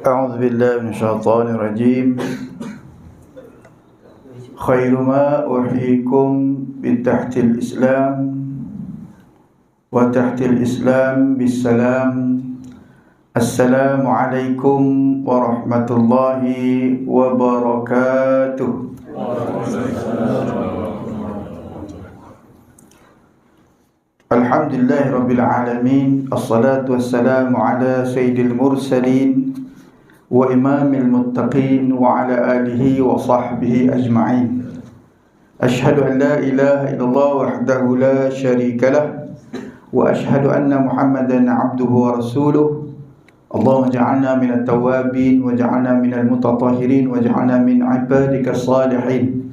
أعوذ بالله من الشيطان الرجيم. خير ما أحييكم بتحت الإسلام وتحت الإسلام بالسلام. السلام عليكم ورحمة الله وبركاته. Alhamdulillah Rabbil Alamin. Assalatu wassalamu ala sayyidil mursalin wa imamil muttaqin wa ala alihi wa sahbihi ajma'in. Ashhadu an la ilaha illallah wahdahu la sharika lah wa ashhadu anna Muhammadan abduhu wa rasuluh. Allahumma ja'alna minat tawabin wa ja'alna minal mutatahhirin wa ja'alna min ibadika salihin.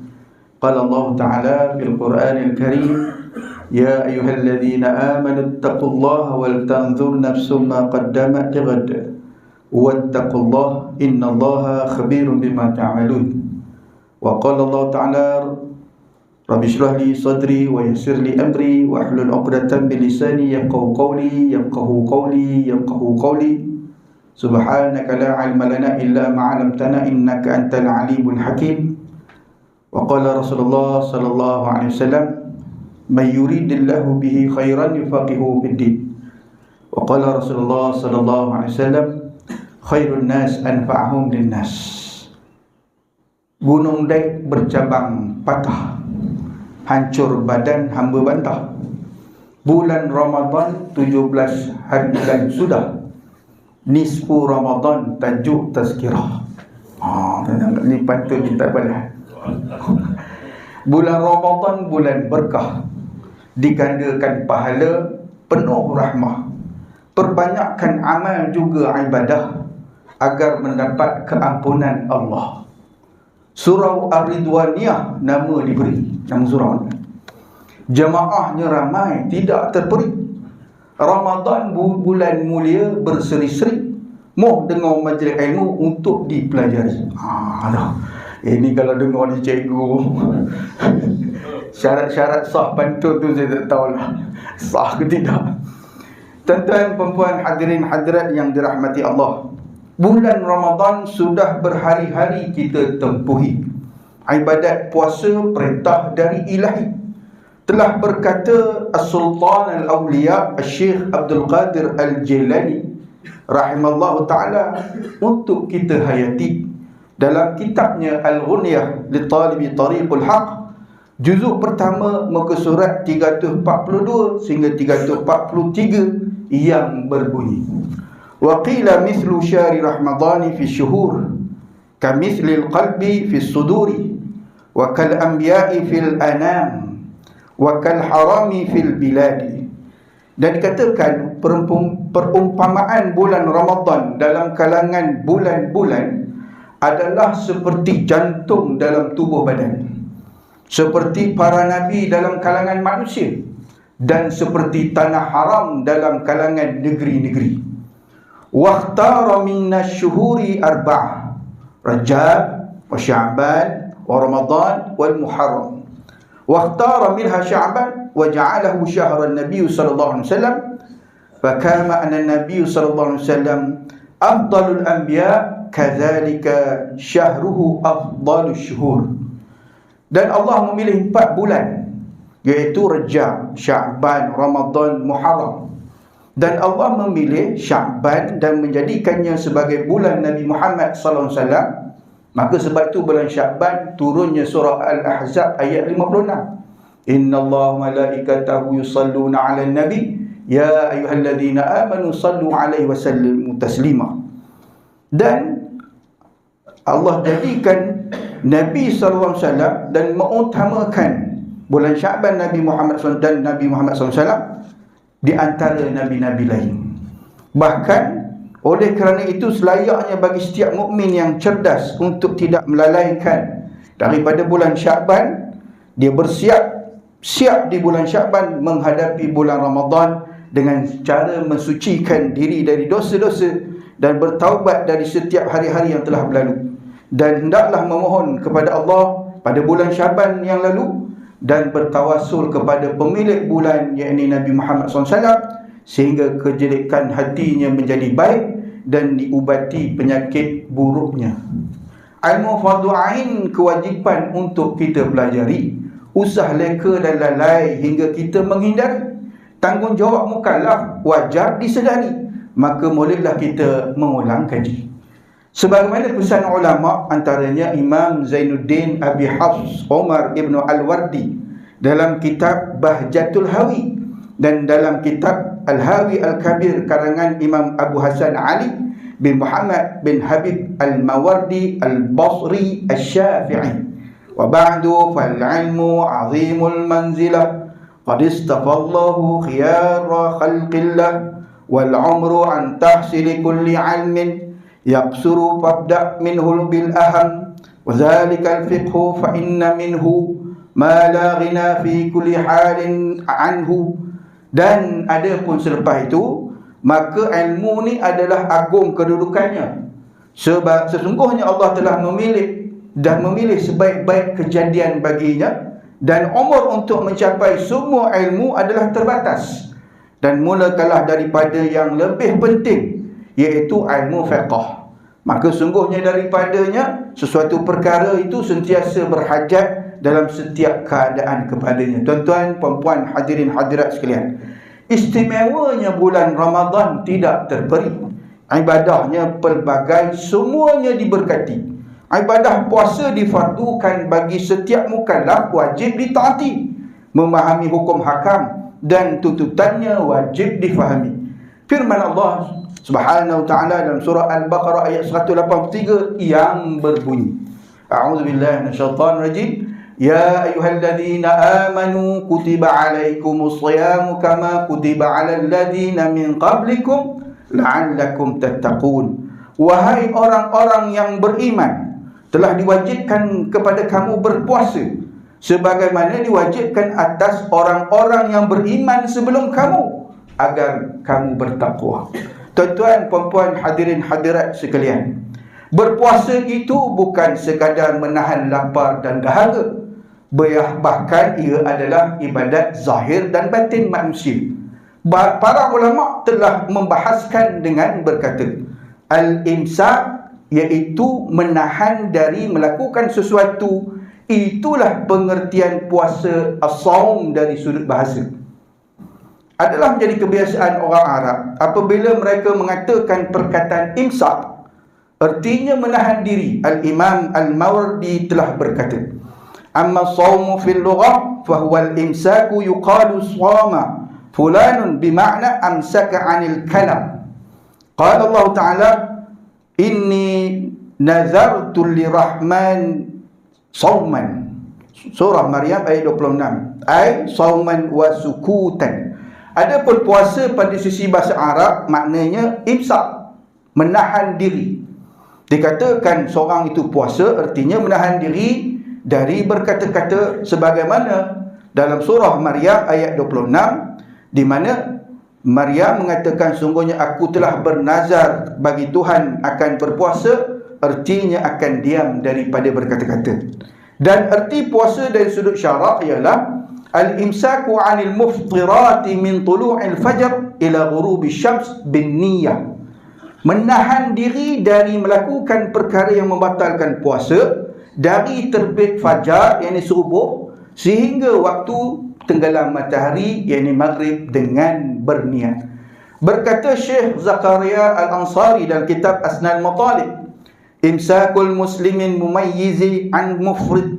Qala Allah Ta'ala fil Qur'anil Karim: Ya ayyuhalladzina amanu ittaqullaha wal tanzur nafsum ma qaddamat lighad wattaqullaha innallaha khabirun bima ta'malun. Wa qala Allah Ta'ala: Rabbi shrah li sadri wa yassir li amri wa hlul 'uqdatam min lisani yafqahu qawli. Subhanaka la 'ilma lana illa ma 'allamtana innaka antal 'alimul hakim. Wa qala Rasulullah sallallahu alaihi wasallam: Man yuridillahu bihi khairan yufaqihuhu fid-din. Wa qala Rasulullah sallallahu alaihi wasallam: Khairun nas anfa'uhum linnas. Gunung Daik bercabang patah, hancur badan hamba bantah. Bulan Ramadan 17 hari dan sudah. Nisfu Ramadan tajuk tazkirah. Ni pantun minta balas. Bulan Ramadan bulan berkah, digandakan pahala, penuh rahmah. Perbanyakkan amal juga ibadah agar mendapat keampunan Allah. Surau Ar-Ridwaniyah nama diberi, nama surau. Jemaahnya ramai, tidak terperi. Ramadan bulan mulia berseri-seri. Moh dengar majlis ilmu untuk dipelajari. Ini kalau dengar ni cikgu, syarat-syarat sah pantun tu saya tak tahulah sah ke tidak. Tuan-tuan, perempuan, hadirin hadirat yang dirahmati Allah, bulan Ramadan sudah berhari-hari kita tempuhi. Ibadat puasa perintah dari ilahi. Telah berkata As-Sultan Al-Awliya Syekh Abdul Qadir Al-Jilani rahimallahu ta'ala untuk kita hayati dalam kitabnya Al-Ghunyah li Talibi Tariqul Haq, juzuk pertama muka surat 342 sehingga 343 yang berbunyi: Wa qila mithlu syari Ramadhani fi syuhur kamithlil qalbi fi suduri wa kal anbiya'i fil anam wa kal harami fil biladi. Dan dikatakan perumpamaan bulan Ramadan dalam kalangan bulan-bulan adalah seperti jantung dalam tubuh badan, seperti para nabi dalam kalangan manusia, dan seperti tanah haram dalam kalangan negeri-negeri. Wakhtara minna syuhuri arba'ah: Rajab wa Sya'ban wa Ramadan wal Muharram. Wakhtara minha Sya'ban wa ja'alahu syahran Nabi sallallahu alaihi wasallam. Fakama anna Nabi sallallahu alaihi wasallam afdalul anbiya kadzalika syahruhu afdalus syuhur. Dan Allah memilih 4 bulan, iaitu Rajab, Sya'ban, Ramadan, Muharram. Dan Allah memilih Sya'ban dan menjadikannya sebagai bulan Nabi Muhammad sallallahu alaihi wasallam. Maka sebab itu bulan Sya'ban turunnya surah Al-Ahzab ayat 56. Innallaha malaikatahu yusalluna 'alan nabi ya ayyuhalladzina amanu sallu 'alaihi wa sallimu taslima. Dan Allah jadikan Nabi sallallahu alaihi wasallam dan mengutamakan bulan Sya'ban Nabi Muhammad SAW dan Nabi Muhammad SAW di antara nabi-nabi lain. Bahkan oleh kerana itu selayaknya bagi setiap mukmin yang cerdas untuk tidak melalaikan daripada bulan Sya'ban, dia siap di bulan Sya'ban menghadapi bulan Ramadan dengan cara mensucikan diri dari dosa-dosa dan bertaubat dari setiap hari-hari yang telah berlalu. Dan hendaklah memohon kepada Allah pada bulan Syaban yang lalu dan bertawassul kepada pemilik bulan, yakni Nabi Muhammad SAW, sehingga kejelekan hatinya menjadi baik dan diubati penyakit buruknya. Ilmu fardu ain kewajipan untuk kita pelajari. Usah leka dan lalai hingga kita menghindari. Tanggungjawab mukallaf wajar disedari, maka bolehlah kita mengulang kaji. Sebagaimana pesan ulama, antaranya Imam Zainuddin Abi Hafs Umar ibn Al-Wardi dalam kitab Bahjatul Hawi dan dalam kitab Al-Hawi Al-Kabir karangan Imam Abu Hasan Ali bin Muhammad bin Habib Al-Mawardi Al-Basri Al-Syafi'i. Wa ba'du fal ilmu azimul manzilah qad istafallahu khiyara khalqillah wal umru an tahsili kulli ilmin yaqsuru fabda' minhu bil aham wa dhalika al-fiqhu fa inna minhu ma la ghina fi kulli halin anhu. Dan ada pun selepas itu, maka ilmu ni adalah agung kedudukannya, sebab sesungguhnya Allah telah memilih sebaik-baik kejadian baginya, dan umur untuk mencapai semua ilmu adalah terbatas. Dan mulakanlah daripada yang lebih penting, iaitu ilmu fiqh. Maka sungguhnya daripadanya sesuatu perkara itu sentiasa berhajat dalam setiap keadaan kepadanya. Tuan-tuan, puan-puan, hadirin hadirat sekalian, istimewanya bulan Ramadan tidak terperi. Ibadahnya pelbagai, semuanya diberkati. Ibadah puasa difardukan bagi setiap mukallaf, wajib ditaati. Memahami hukum hakam dan tuntutannya wajib difahami. Firman Allah Subhanahu wa ta'ala dalam surah Al-Baqarah ayat 183 yang berbunyi, A'udzubillahi minasyaitonir rajim. Ya ayyuhalladzina amanu kutiba alaikumus shayamu kama kutiba alal ladzina min qablikum la'allakum tattaqun. Wahai orang-orang yang beriman, telah diwajibkan kepada kamu berpuasa sebagaimana diwajibkan atas orang-orang yang beriman sebelum kamu, agar kamu bertakwa. Tuan-tuan, puan-puan, hadirin hadirat sekalian, berpuasa itu bukan sekadar menahan lapar dan dahaga. Bahkan ia adalah ibadat zahir dan batin manusia. Para ulama telah membahaskan dengan berkata, al-imsak, iaitu menahan dari melakukan sesuatu. Itulah pengertian puasa as-saum dari sudut bahasa. Adalah menjadi kebiasaan orang Arab, apabila mereka mengatakan perkataan imsak, artinya menahan diri. Al-Imam Al-Mawardi telah berkata, amma as-sawmu fil lughah fahuwa al-imsaku yuqalu shama fulanun bima'na amsaka 'anil kalam. Qala Allah Ta'ala, inni nazartu lirahman sawman. Surah Maryam ayat 26. Ay sawman wa sukutan. Adapun puasa pada sisi bahasa Arab maknanya imsak, menahan diri. Dikatakan seorang itu puasa artinya menahan diri dari berkata-kata, sebagaimana dalam surah Maryam ayat 26, di mana Maryam mengatakan, sungguhnya aku telah bernazar bagi Tuhan akan berpuasa, artinya akan diam daripada berkata-kata. Dan erti puasa dari sudut syarak ialah al-imsaku 'anil muftirati min tulu'il fajr ila ghurubi syams bin niyah. Menahan diri dari melakukan perkara yang membatalkan puasa dari terbit fajar, yakni subuh, sehingga waktu tenggelam matahari, yakni maghrib, dengan berniat. Berkata Syekh Zakaria Al-Ansari dalam kitab Asnal Matalib, imsakul muslimin mumayyizi an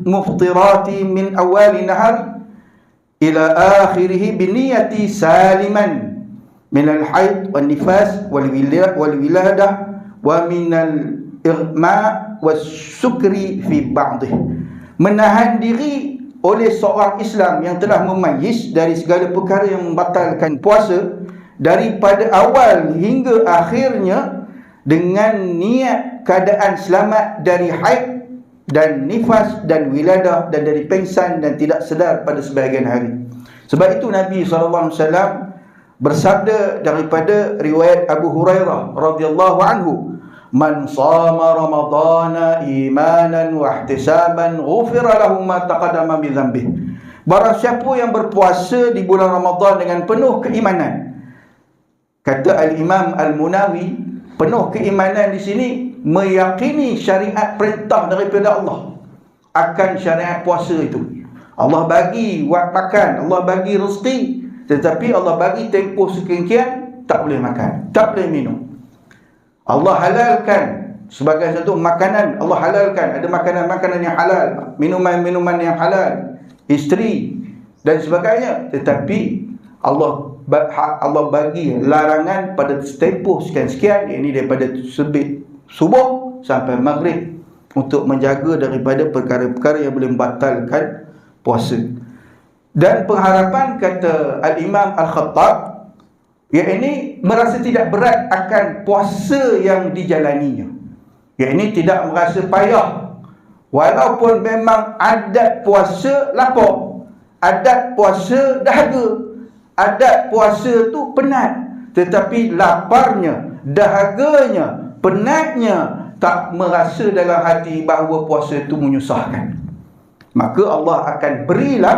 muftirati min awali nahar ila akhirih biniyati saliman min al-haid wal nifas wal wiladah wa min al-irma wasukri fi ba'dih. Menahan diri oleh seorang Islam yang telah memayyiz dari segala perkara yang membatalkan puasa daripada awal hingga akhirnya dengan niat keadaan selamat dari haid dan nifas dan wiladah dan dari pengsan dan tidak sedar pada sebahagian hari. Sebab itu Nabi SAW bersabda daripada riwayat Abu Hurairah radhiyallahu anhu, "Man shama ramadhana imanan wa ihtisaban ghufira lahu ma taqaddama min dhanbihi." Barang siapa yang berpuasa di bulan Ramadan dengan penuh keimanan, kata Al-Imam Al-Munawi, penuh keimanan di sini meyakini syariat perintah daripada Allah akan syariat puasa itu. Allah bagi makan, Allah bagi rezeki, tetapi Allah bagi tempoh sekian tak boleh makan, tak boleh minum. Allah halalkan sebagai satu makanan, Allah halalkan, ada makanan-makanan yang halal, minuman-minuman yang halal, isteri dan sebagainya, tetapi Allah bagi larangan pada tempoh sekian-sekian, ini daripada terbit subuh sampai maghrib, untuk menjaga daripada perkara-perkara yang boleh membatalkan puasa. Dan pengharapan, kata Al-Imam Al-Khattab, ini merasa tidak berat akan puasa yang dijalaninya, ini tidak merasa payah, walaupun memang adat puasa lapar, adat puasa dahaga, adat puasa tu penat, tetapi laparnya, dahaganya, penatnya tak merasa dalam hati bahawa puasa itu menyusahkan. Maka Allah akan berilah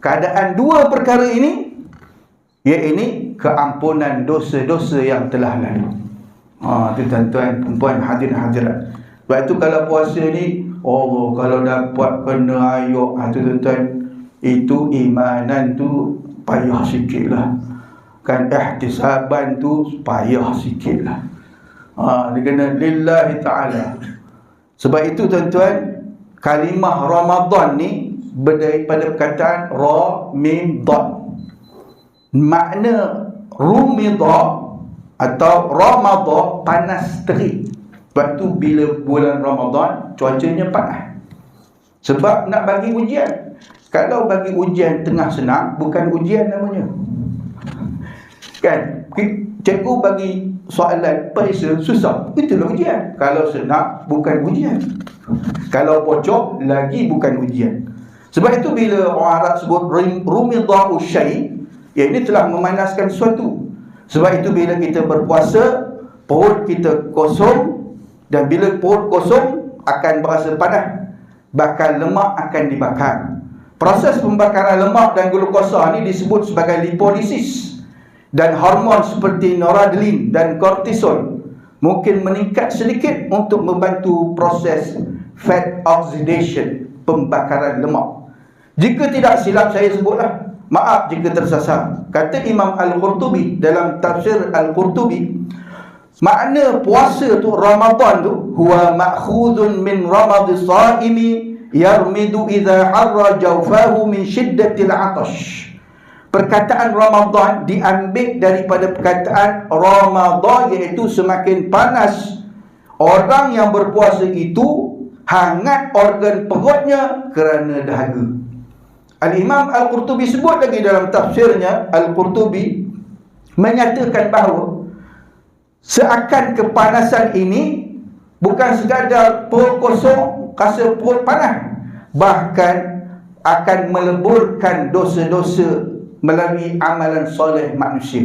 keadaan dua perkara ini, iaitu keampunan dosa-dosa yang telah lalu. Itu tuan-tuan, perempuan, hadirin hadirat. Sebab itu kalau puasa ni, Allah kalau dapat kena ayuk, tu tuan-tuan, itu imanan tu payah sikit lah. Kan ihtisaban tu payah sikit lah. Dia kena lillahi ta'ala. Sebab itu tuan-tuan, kalimah Ramadan ni daripada perkataan Ra, Mim, Dad. Makna Rumidha atau Ramadan, panas terik. Sebab tu bila bulan Ramadan cuacanya panas, sebab nak bagi ujian. Kalau bagi ujian tengah senang, bukan ujian namanya. Kan? Cikgu bagi soalan periksa susah, itulah ujian. Kalau senang, bukan ujian. Kalau bocor, lagi bukan ujian. Sebab itu bila orang Arab sebut rumidha'u syai', ini telah memanaskan sesuatu. Sebab itu bila kita berpuasa, perut kita kosong, dan bila perut kosong akan berasa panas, bahkan lemak akan dibakar. Proses pembakaran lemak dan glukosa ini disebut sebagai lipolisis. Dan hormon seperti noradrenalin dan kortisol mungkin meningkat sedikit untuk membantu proses fat oxidation, pembakaran lemak. Jika tidak silap saya sebutlah, maaf jika tersasar. Kata Imam Al-Qurtubi dalam tafsir Al-Qurtubi, makna puasa tu, Ramadan tu, huwa ma'khudun min ramadis saimi yarmidu idha harra jawfahu min syiddatil atash. Perkataan Ramadan diambil daripada perkataan Ramadan, iaitu semakin panas orang yang berpuasa itu, hangat organ perutnya kerana dahaga. Al-Imam Al-Qurtubi sebut lagi dalam tafsirnya, Al-Qurtubi menyatakan bahawa seakan kepanasan ini bukan sekadar perut kosong, rasa perut panas, bahkan akan meleburkan dosa-dosa melalui amalan soleh manusia.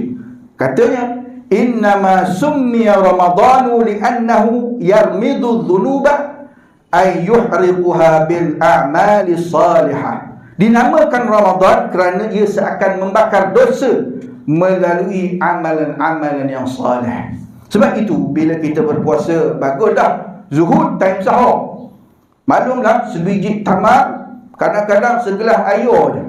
Katanya, innama summiya ramadanu li'annahu yarmidu dhunuba ay yuhriquha bil a'mali salihah. Dinamakan Ramadan kerana ia seakan membakar dosa melalui amalan-amalan yang salih. Sebab itu bila kita berpuasa, bagus dah zuhud time sahur. Maklumlah, sebiji tamar kadang-kadang segelas air je.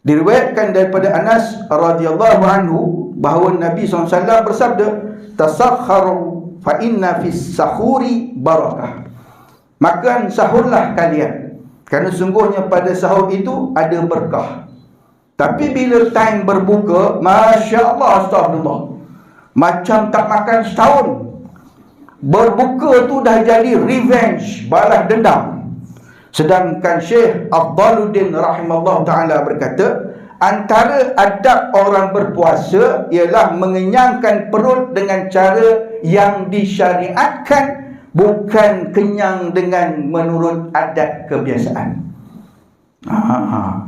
Diriwayatkan daripada Anas radhiyallahu anhu bahawa Nabi SAW bersabda, tasakharu fa inna fis sahuri barakah. Makan sahurlah kalian, kerana sungguhnya pada sahur itu ada berkah. Tapi bila time berbuka, Masya Allah, astagfirullah, macam tak makan setahun. Berbuka tu dah jadi revenge, balas dendam. Sedangkan Syekh Afdaluddin rahimahullah ta'ala berkata, antara adab orang berpuasa ialah mengenyangkan perut dengan cara yang disyariatkan, bukan kenyang dengan menurut adat kebiasaan.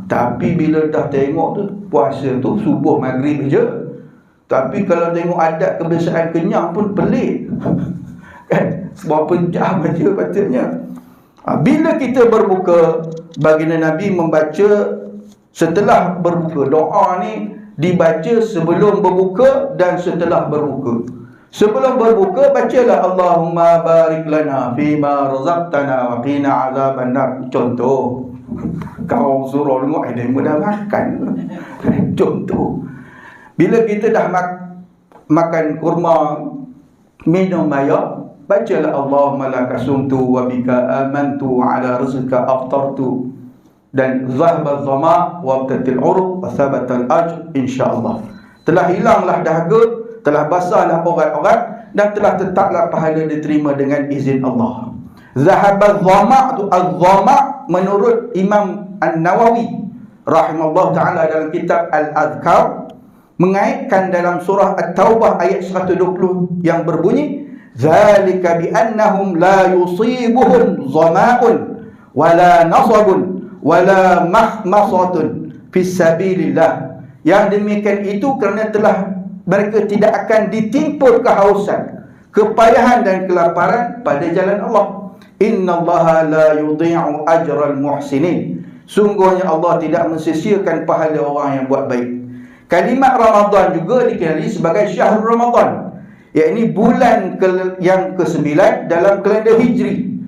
Tapi bila dah tengok tu puasa tu subuh maghrib je, Tapi kalau tengok adat kebiasaan kenyang pun pelik. Kan? Berapa jam aja patutnya. Bila kita berbuka, baginda Nabi membaca setelah berbuka. Doa ni dibaca sebelum berbuka dan setelah berbuka. Sebelum berbuka, bacalah Allahumma barik lana fima razaqtana wa qina azabannar. Contoh, kau suruh tengok dia dah makan. Contoh, bila kita dah makan kurma, minum air, bacalah Allahumma laka sumtu wa bika amantu ala rizqika aftartu, dan zahaba dhama wa abtatil uruq wa thabata al-ajr insya-Allah. Telah hilanglah dahaga, telah basahlah orat-orat, dan telah tetaplah pahala diterima dengan izin Allah. Zahaba dhama tu, az-dhama menurut Imam An-Nawawi rahimahullah taala dalam kitab Al-Adhkar, mengaitkan dalam surah At-Taubah ayat 120 yang berbunyi, zalika bi annahum la yusibuhum dhama'un wala nasabun wala mahmasatun fis sabilillah. Yang demikian itu kerana telah mereka tidak akan ditimpa kehausan, kepayahan dan kelaparan pada jalan Allah. Innallaha la yudhi'u ajral muhsinin. Sungguhnya Allah tidak mensia-siakan pahala orang yang buat baik. Kalimat Ramadan juga dikenali sebagai Syahrul Ramadan, yakni bulan yang ke-9 dalam kalender Hijri,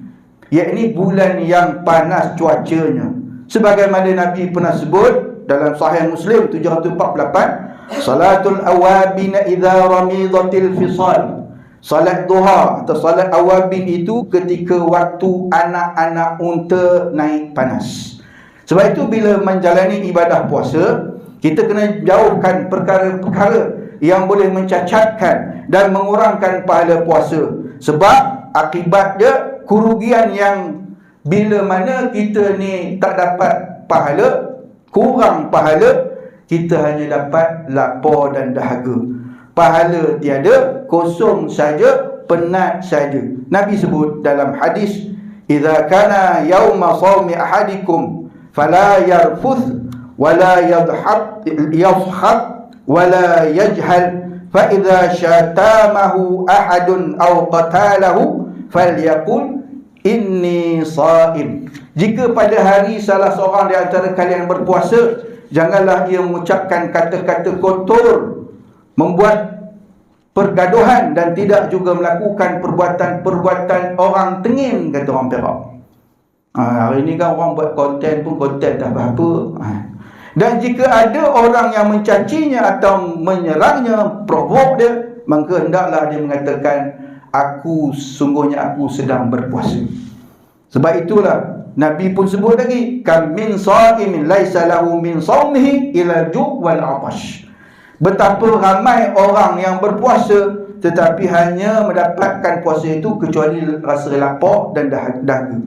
yakni bulan yang panas cuacanya. Sebagaimana Nabi pernah sebut dalam Sahih Muslim 748, salatul awabin idza ramidatil fisal. Salat duha atau salat awabin itu ketika waktu anak-anak unta naik panas. Sebab itu bila menjalani ibadah puasa, kita kena jauhkan perkara-perkara yang boleh mencacatkan dan mengurangkan pahala puasa. Sebab akibat dia kerugian yang bila mana kita ni tak dapat pahala, kurang pahala, kita hanya dapat lapar dan dahaga. Pahala tiada, kosong saja, penat saja. Nabi sebut dalam hadis, idza kana yauma shaumi ahadikum fala yarfuth wala yadhhab wala yajhal fa idza syatamahu ahadun aw qatalahu falyaqul inni shaim. Jika pada hari salah seorang di antara kalian berpuasa, janganlah ia mengucapkan kata-kata kotor, membuat pergaduhan, dan tidak juga melakukan perbuatan-perbuatan orang tengin, kata orang Perak. Hari ni kan orang buat konten pun konten tak apa-apa. Dan jika ada orang yang mencacinya atau menyerangnya, provok dia, maka hendaklah dia mengatakan, sungguhnya aku sedang berpuasa. Sebab itulah Nabi pun sebut lagi, kam min sha'imin laisa lahu min shaumihi ila ju' wal 'atash. Betapa ramai orang yang berpuasa tetapi hanya mendapatkan puasa itu kecuali rasa lapar dan dahaga.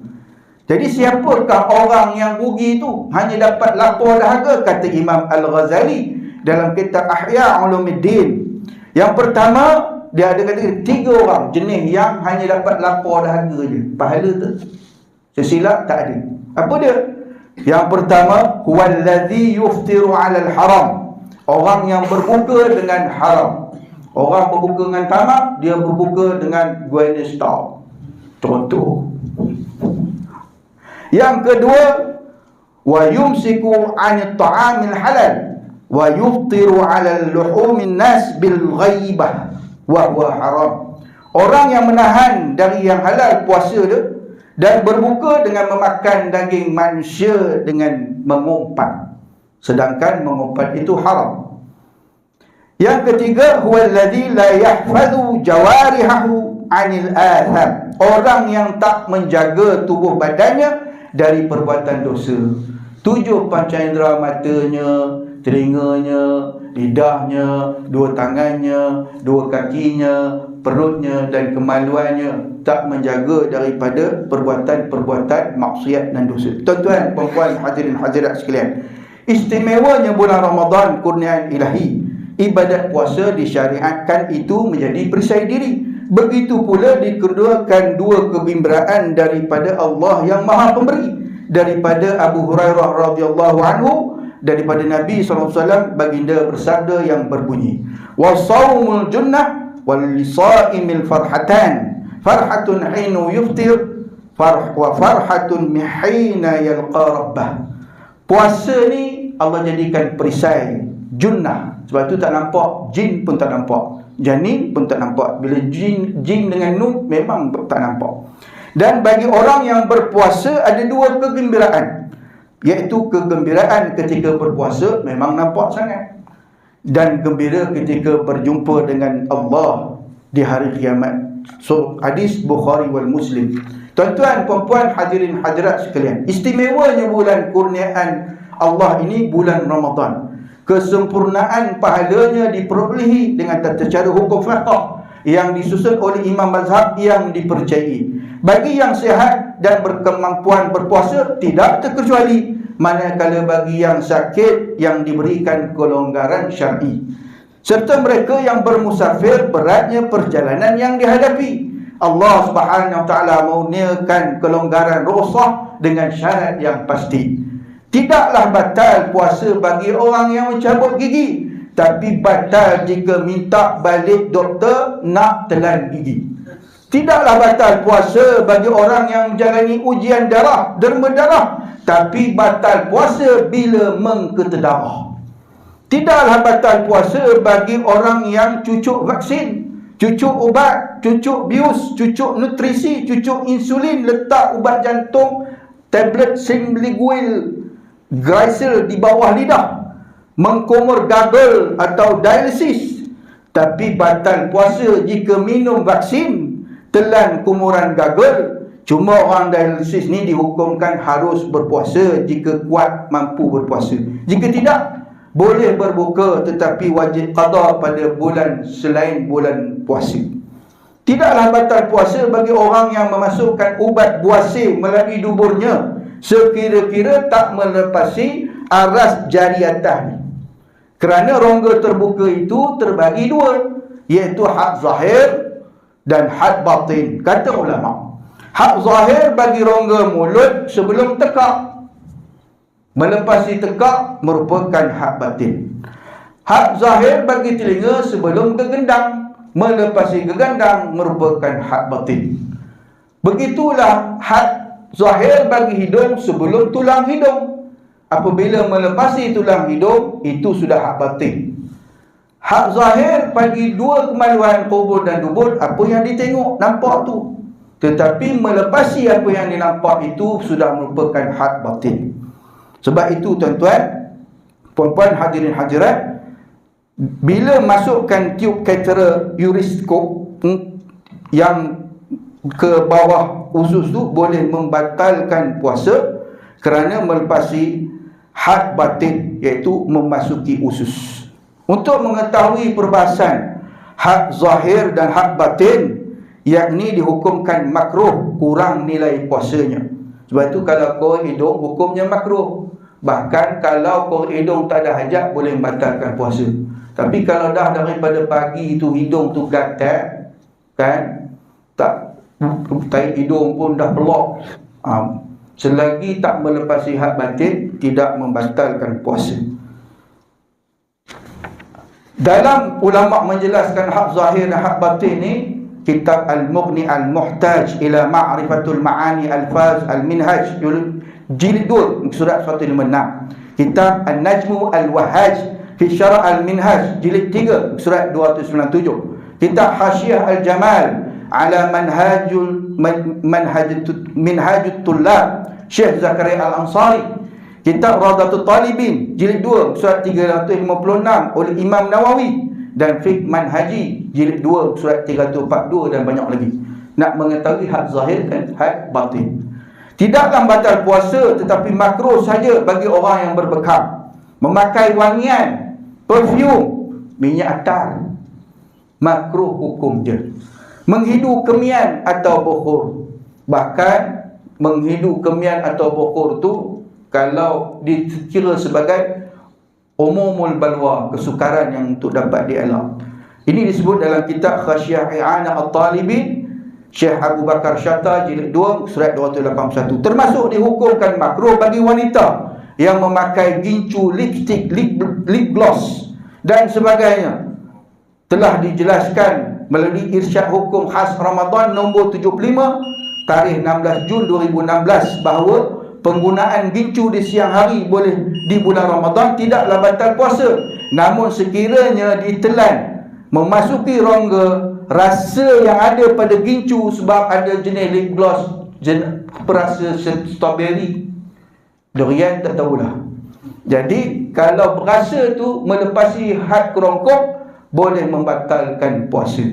Jadi siapakah orang yang rugi itu? Hanya dapat lapar dahaga, kata Imam Al-Ghazali dalam kitab Ihya Ulumuddin. Yang pertama, dia ada kata 3 orang jenis yang hanya dapat lapar dahaga je. Pahala tu sesilap tak ada. Apa dia? Yang pertama, huwallazi yuftiru 'alal haram. Orang yang berbuka dengan haram. Orang berbuka dengan tamak, dia berbuka dengan Guinness Star. Contoh. Yang kedua, wa yumsiku 'anil ta'amil halal wa yuftiru 'alal luhumin nas bil ghaibah wa huwa haram. Orang yang menahan dari yang halal puasa dia dan berbuka dengan memakan daging manusia dengan mengumpat, sedangkan mengumpat itu haram. Yang ketiga, huwallazi la yahfazu jawarihahu 'anil atham. Orang yang tak menjaga tubuh badannya dari perbuatan dosa. 7 pancaindera matanya, telinganya, lidahnya, 2 tangannya, 2 kakinya, perutnya dan kemaluannya tak menjaga daripada perbuatan-perbuatan maksiat dan dosa. Tuan-tuan, puan-puan, hadirin hadirat sekalian, istimewanya bulan Ramadan kurniaan ilahi. Ibadat puasa disyariatkan itu menjadi perisai diri. Begitu pula dikeduakan 2 kegembiraan daripada Allah yang Maha Pemberi. Daripada Abu Hurairah radhiyallahu anhu, daripada Nabi SAW, baginda bersabda yang berbunyi, wa saumul junnah wal lisaimil farhatan, farhatun hinu yuftir wa farhatun hina yalqa rabbah. Puasa ni Allah jadikan perisai junnah, sebab tu tak nampak, jin pun tak nampak, janin pun tak nampak. Bila jin dengan nun memang tak nampak. Dan bagi orang yang berpuasa ada dua kegembiraan, iaitu kegembiraan ketika berpuasa memang nampak sangat, dan gembira ketika berjumpa dengan Allah di hari kiamat. So hadis Bukhari wal Muslim. Tuan-tuan, puan-puan, hadirin hadirat sekalian, istimewanya bulan kurniaan Allah ini bulan Ramadan. Kesempurnaan pahalanya diperolehi dengan tata cara hukum fiqh yang disusun oleh imam mazhab yang dipercayai. Bagi yang sihat dan berkemampuan berpuasa tidak terkecuali, manakala bagi yang sakit yang diberikan kelonggaran syar'i, serta mereka yang bermusafir beratnya perjalanan yang dihadapi. Allah Subhanahu Wa Taala mengurniakan kelonggaran rukhsah dengan syarat yang pasti. Tidaklah batal puasa bagi orang yang mencabut gigi, tapi batal jika minta balik doktor nak telan gigi. Tidaklah batal puasa bagi orang yang menjalani ujian darah, derma darah, tapi batal puasa bila mengketedarah. Tidaklah batal puasa bagi orang yang cucuk vaksin, cucuk ubat, cucuk bius, cucuk nutrisi, cucuk insulin, letak ubat jantung, tablet Simliguil Glycil di bawah lidah, mengkumur gagal atau dialisis. Tapi batal puasa jika minum vaksin, telan kumuran gagal. Cuma orang dialisis ni dihukumkan harus berpuasa jika kuat mampu berpuasa. Jika tidak, boleh berbuka tetapi wajib qada pada bulan selain bulan puasa. Tidaklah batal puasa bagi orang yang memasukkan ubat buasir melalui duburnya sekira-kira tak melepasi aras jari atas ni. Kerana rongga terbuka itu terbagi dua, iaitu hak zahir dan hak batin. Kata ulama, hak zahir bagi rongga mulut sebelum tekak, melepasi tekak merupakan hak batin. Hak zahir bagi telinga sebelum gegendang, melepasi gegandang merupakan hak batin. Begitulah hak zahir bagi hidung sebelum tulang hidung. Apabila melepasi tulang hidung, itu sudah hak batin. Hak zahir bagi dua kemaluan kubur dan dubur, apa yang ditengok, nampak tu. Tetapi melepasi apa yang dinampak itu sudah merupakan hak batin. Sebab itu tuan-tuan, puan-puan, hadirin hadirat, bila masukkan tiub catheter uriskop yang ke bawah usus tu boleh membatalkan puasa kerana melepasi had batin, iaitu memasuki usus. Untuk mengetahui perbahasan had zahir dan had batin, yakni dihukumkan makruh, kurang nilai puasanya. Sebab itu kalau korek hidung hukumnya makruh. Bahkan kalau korek hidung tak ada hajat boleh membatalkan puasa. Tapi kalau dah daripada pagi itu hidung tu gatal, kan, tak, tai hidung pun dah pelok, selagi tak melepasi hak batin, tidak membatalkan puasa. Dalam ulama menjelaskan hak zahir dan hak batin ni, kitab Al-Mughni Al-Muhtaj ila Ma'rifatul Ma'ani Al-Faz Al-Minhaj jilid 2 surat 156, kitab An-Najmu Al-Wahhaj fi Syara' Al-Minhaj jilid 3 surat 297, kitab Hasyiah Al-Jamal ala minhajut tullab Syekh Zakaria Al-Ansari, kitab Rawdatul Talibin jilid 2 surat 356 oleh Imam Nawawi, dan Fiqh Manhaji jilid 2 surat 342 dan banyak lagi. Nak mengetahui hak zahir dan hak batin. Tidaklah batal puasa, tetapi makruh saja bagi orang yang berbekam memakai wangian, perfume, minyak atar. Makruh hukum je. Menghidu kemian atau bukhur. Bahkan menghidu kemian atau bukhur tu kalau dikira sebagai umumul balwa, kesukaran yang untuk dapat dielak. Ini disebut dalam kitab Khasyiah I'anah At-Talibin Syekh Abu Bakar Syatta jilid 2 surat 281. Termasuk dihukumkan makruh bagi wanita yang memakai gincu, lipstick, lip gloss dan sebagainya. Telah dijelaskan melalui irsyad hukum khas Ramadan nombor 75 tarikh 16 Jun 2016 bahawa penggunaan gincu di siang hari boleh di bulan Ramadan tidaklah batal puasa. Namun sekiranya ditelan memasuki rongga, rasa yang ada pada gincu sebab ada jenis lip gloss, perasa strawberry, durian, tak tahulah. Jadi kalau berasa tu melepasi had kerongkong, boleh membatalkan puasa.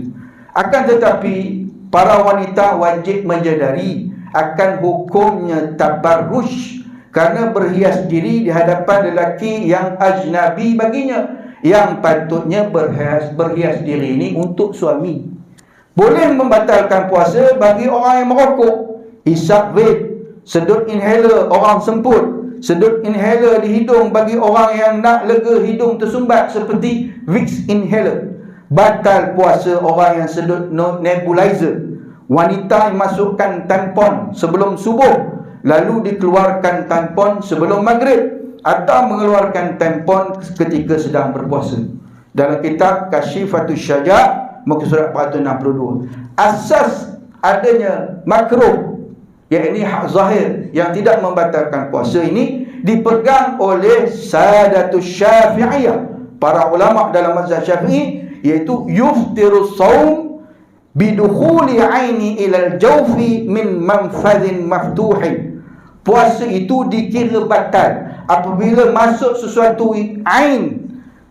Akan tetapi para wanita wajib menyadari akan hukumnya tabarruj, kerana berhias diri di hadapan lelaki yang ajnabi baginya, yang patutnya berhias diri ini untuk suami. Boleh membatalkan puasa bagi orang yang merokok, hisap vape, sedut inhaler orang semput, sedut inhaler di hidung bagi orang yang nak lega hidung tersumbat seperti Vicks inhaler. Batal puasa orang yang sedut nebulizer. Wanita yang masukkan tampon sebelum subuh lalu dikeluarkan tampon sebelum maghrib, atau mengeluarkan tampon ketika sedang berpuasa. Dalam kitab Kasyifatus Syaja' muka surat 462, asas adanya makruh, yakni hak zahir yang tidak membatalkan puasa ini dipegang oleh Sadatus Syafi'iyah, para ulama dalam mazhab Syafi'i, iaitu yuftirus saum bidukhuli aini ilal jawfi min manfadhin maftuhin. Puasa itu dikira batal apabila masuk sesuatu ain,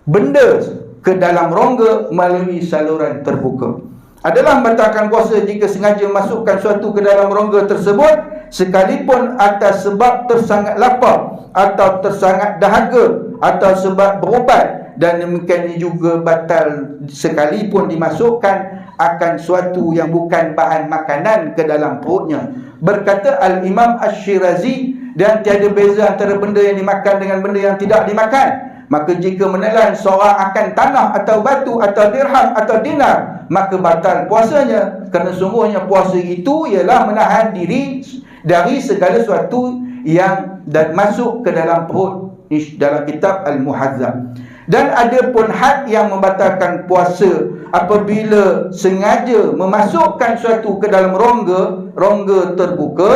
benda ke dalam rongga melalui saluran terbuka. Adalah membatalkan puasa jika sengaja masukkan sesuatu ke dalam rongga tersebut sekalipun atas sebab tersangat lapar atau tersangat dahaga atau sebab berubat, dan demikian juga batal sekalipun dimasukkan akan suatu yang bukan bahan makanan ke dalam perutnya. Berkata Al-Imam Asy-Syirazi, dan tiada beza antara benda yang dimakan dengan benda yang tidak dimakan. Maka jika menelan seorang akan tanah atau batu atau dirham atau dinar, maka batal puasanya, kerana sungguhnya puasa itu ialah menahan diri dari segala sesuatu yang masuk ke dalam perut, dalam kitab Al-Muhazzab. Dan ada pun had yang membatalkan puasa apabila sengaja memasukkan sesuatu ke dalam rongga terbuka,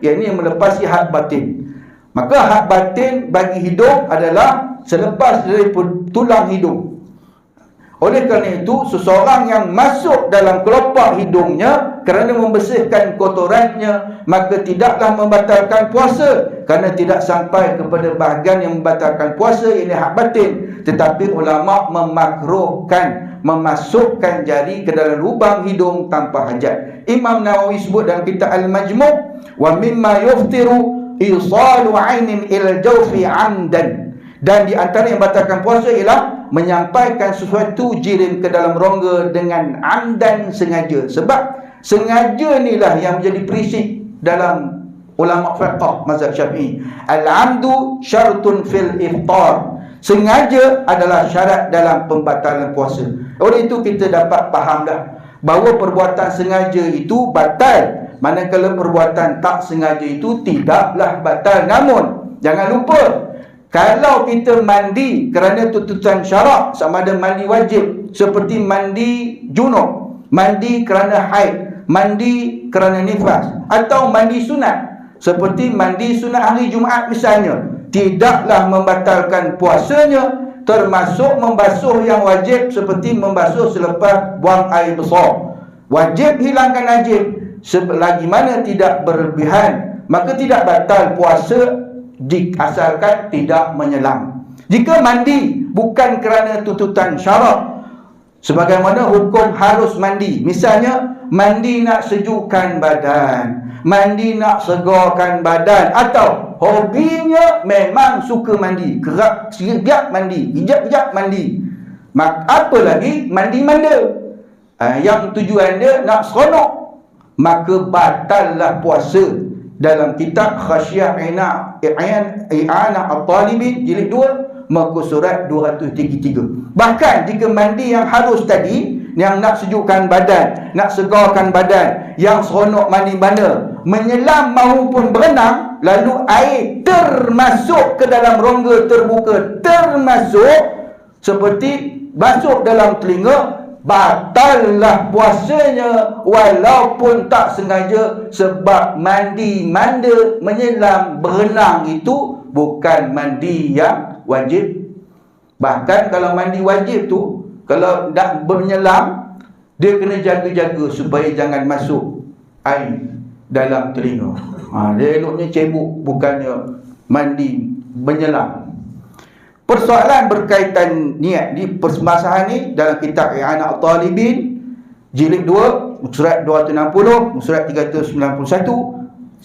iaitu melepasi had batin. Maka had batin bagi hidung adalah selepas dari tulang hidung. Oleh kerana itu, seseorang yang masuk dalam kelopak hidungnya kerana membersihkan kotorannya, maka tidaklah membatalkan puasa, kerana tidak sampai kepada bahagian yang membatalkan puasa, ini hak batin. Tetapi ulama memakruhkan memasukkan jari ke dalam lubang hidung tanpa hajat. Imam Nawawi sebut dalam kitab Al-Majmu', wa mimma yuftiru isalu 'ainin ila jawfi 'amdan. Dan di antara yang batalkan puasa ialah menyampaikan sesuatu jirim ke dalam rongga dengan amdan, sengaja. Sebab sengaja inilah yang menjadi prinsip dalam ulama fiqh mazhab Syafi'i. Al-amdu syartun fil iftar. Sengaja adalah syarat dalam pembatalan puasa. Oleh itu kita dapat faham dah bahawa perbuatan sengaja itu batal, manakala perbuatan tak sengaja itu tidaklah batal. Namun jangan lupa, kalau kita mandi kerana tuntutan syarak, sama ada mandi wajib seperti mandi junub, mandi kerana haid, mandi kerana nifas, atau mandi sunat seperti mandi sunat hari Jumaat misalnya, tidaklah membatalkan puasanya, termasuk membasuh yang wajib seperti membasuh selepas buang air besar. Wajib hilangkan najis selagi mana tidak berlebihan, maka tidak batal puasa asalkan tidak menyelam. Jika mandi bukan kerana tuntutan syarak, sebagaimana hukum harus mandi, misalnya mandi nak sejukkan badan, mandi nak segarkan badan, atau hobinya memang suka mandi, kerap sekejap mandi, kejap-kejap mandi, apa lagi mandi manda, yang tujuan dia nak seronok, maka batallah puasa. Dalam kitab Khasyah I'anah At-Talibin jilid 2 muka surat 233. Bahkan jika mandi yang harus tadi, yang nak sejukkan badan, nak segarkan badan, yang seronok mandi mana, menyelam maupun berenang, lalu air termasuk ke dalam rongga terbuka, termasuk seperti masuk dalam telinga, batallah puasanya walaupun tak sengaja, sebab mandi manda menyelam berenang itu bukan mandi yang wajib. Bahkan kalau mandi wajib tu, kalau nak menyelam, dia kena jaga-jaga supaya jangan masuk air dalam telinga. Dia eloknya cebok, bukannya mandi menyelam. Persoalan berkaitan niat di permasalahan ni dalam kitab I'anah Talibin jilid 2 surat 260 surat 391,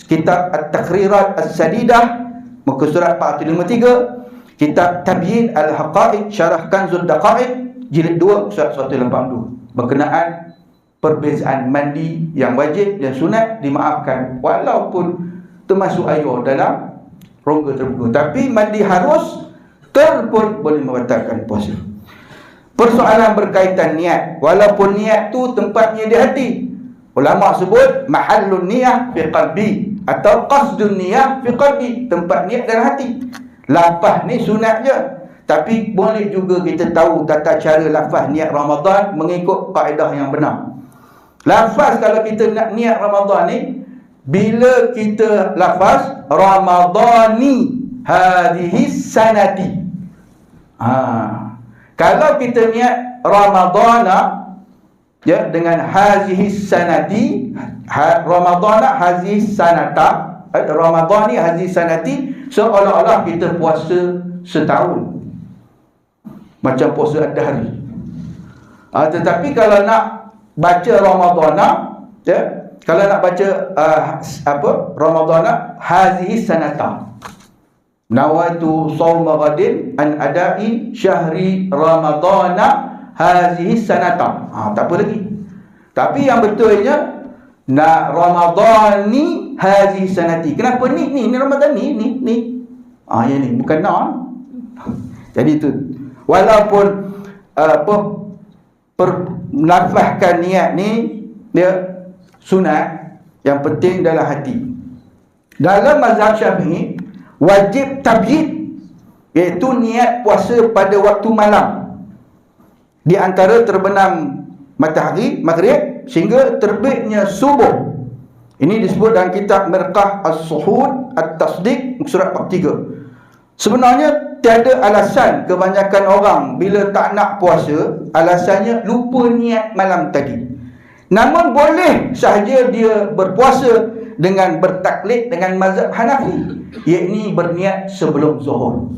kitab At-Takhrirat As-Sadidah muka surat 453, kitab Tabyin Al-Haqa'iq Syarah Kanzul Daqa'iq jilid 2 surat 182 berkenaan perbezaan mandi yang wajib dan sunat dimaafkan walaupun termasuk air dalam rongga terbuka. Tapi mandi harus pun boleh membatalkan puasa. Persoalan berkaitan niat, walaupun niat tu tempatnya di hati, ulama sebut mahallun niyah fi qalbi atau qasdun niyah fi qalbi, tempat niat dalam hati. Lafaz ni sunat je, tapi boleh juga kita tahu tata cara lafaz niat Ramadan mengikut kaedah yang benar. Lafaz kalau kita nak niat Ramadan ni, bila kita lafaz Ramadani hadhihi sanati, kalau kita niat Ramadana ya dengan hadhihi sanati, Ramadana hadhihi sanata, Ramadani hadhihi sanati, seolah-olah kita puasa setahun, macam puasa ad-dahri. Tetapi kalau nak baca Ramadana, ya, kalau nak baca Ramadana hadhihi sanata, nawaitu shauma ghadin an adai syahri ramadana hadhihi sanata. Tak apa lagi. Tapi yang betulnya nak Ramadani hadhihi sanati. Kenapa ni Ramadan ni? Yang ni bukan nak. Jadi tu walaupun melafazkan niat ni dia sunat, yang penting dalam hati. Dalam mazhab Syafi'i wajib tabyid, iaitu niat puasa pada waktu malam, di antara terbenam matahari maghrib sehingga terbitnya subuh. Ini disebut dalam kitab Mirqah As-Suhud At-Tasdiq surat 43. Sebenarnya tiada alasan kebanyakan orang bila tak nak puasa, alasannya lupa niat malam tadi. Namun boleh sahaja dia berpuasa dengan bertaklid dengan mazhab Hanafi, iaitu berniat sebelum zuhur.